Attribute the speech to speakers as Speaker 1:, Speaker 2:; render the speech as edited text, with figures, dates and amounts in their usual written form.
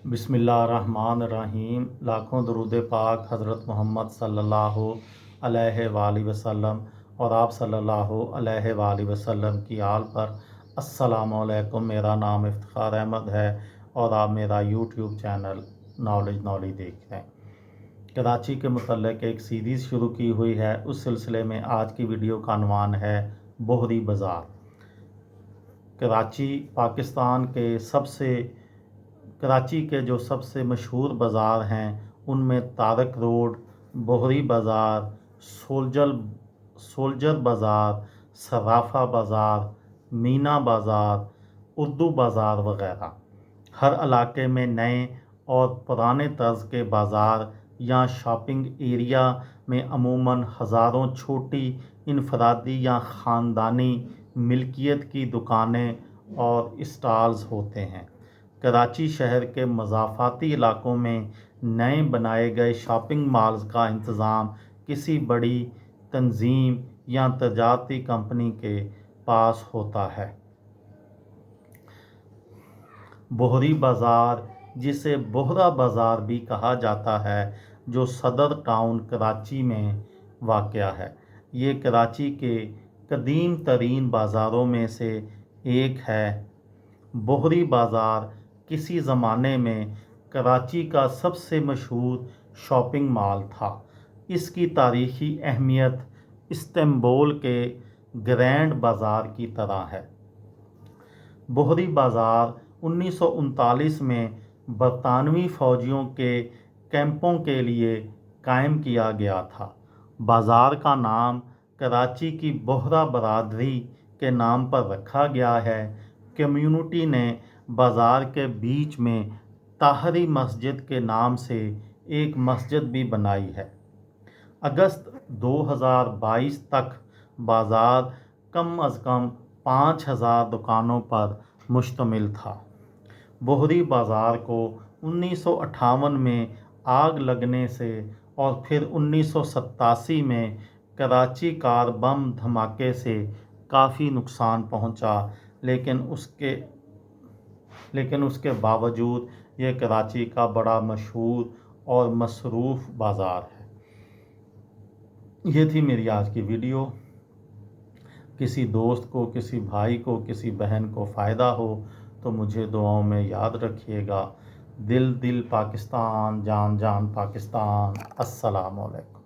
Speaker 1: बिस्मिल्लाहिर्रहमानिर्रहीम। लाखों दरूद पाक हज़रत मोहम्मद सल्लल्लाहु अलैहि वसल्लम और आप सल्लल्लाहु अलैहि वसल्लम की आल पर। अस्सलामु अलैकुम। मेरा नाम इफ्तिखार अहमद है और आप मेरा यूट्यूब चैनल नॉलेज देख रहे हैं। कराची के मुतल्लिक़ एक सीरीज़ शुरू की हुई है। उस सिलसिले में आज की वीडियो का अनवान है बोहरी बाज़ार। कराची के जो सबसे मशहूर बाज़ार हैं उनमें तारक रोड, बोहरी बाज़ार, सोल्जर बाज़ार, सराफा बाज़ार, मीना बाज़ार, उर्दू बाज़ार वग़ैरह। हर इलाके में नए और पुराने तर्ज के बाज़ार या शॉपिंग एरिया में अमूमन हज़ारों छोटी इनफरादी या ख़ानदानी मिल्कियत की दुकानें और स्टॉल्स होते हैं। कराची शहर के मज़ाफ़ाती इलाकों में नए बनाए गए शॉपिंग मॉल्स का इंतज़ाम किसी बड़ी तंजीम या तजारती कंपनी के पास होता है। बोहरी बाज़ार, जिसे बोहरा बाज़ार भी कहा जाता है, जो सदर टाउन कराची में वाक़या है, ये कराची के कदीम तरीन बाज़ारों में से एक है। बोहरी बाज़ार किसी ज़माने में कराची का सबसे मशहूर शॉपिंग मॉल था। इसकी तारीख़ी अहमियत इस्तांबुल के ग्रैंड बाज़ार की तरह है। बोहरी बाज़ार 1939 में बरतानवी फ़ौजियों के कैंपों के लिए कायम किया गया था। बाज़ार का नाम कराची की बोहरा बरादरी के नाम पर रखा गया है। कम्युनिटी ने बाज़ार के बीच में ताहरी मस्जिद के नाम से एक मस्जिद भी बनाई है। अगस्त 2022 तक बाज़ार कम अज़ कम 5000 दुकानों पर मुश्तमिल था। बोहरी बाज़ार को 1958 में आग लगने से और फिर 1987 में कराची कार बम धमाके से काफ़ी नुकसान पहुंचा, लेकिन उसके बावजूद ये कराची का बड़ा मशहूर और मसरूफ़ बाज़ार है। ये थी मेरी आज की वीडियो। किसी दोस्त को, किसी भाई को, किसी बहन को फ़ायदा हो तो मुझे दुआओं में याद रखिएगा। दिल दिल पाकिस्तान, जान जान पाकिस्तान। अस्सलामु अलैकुम।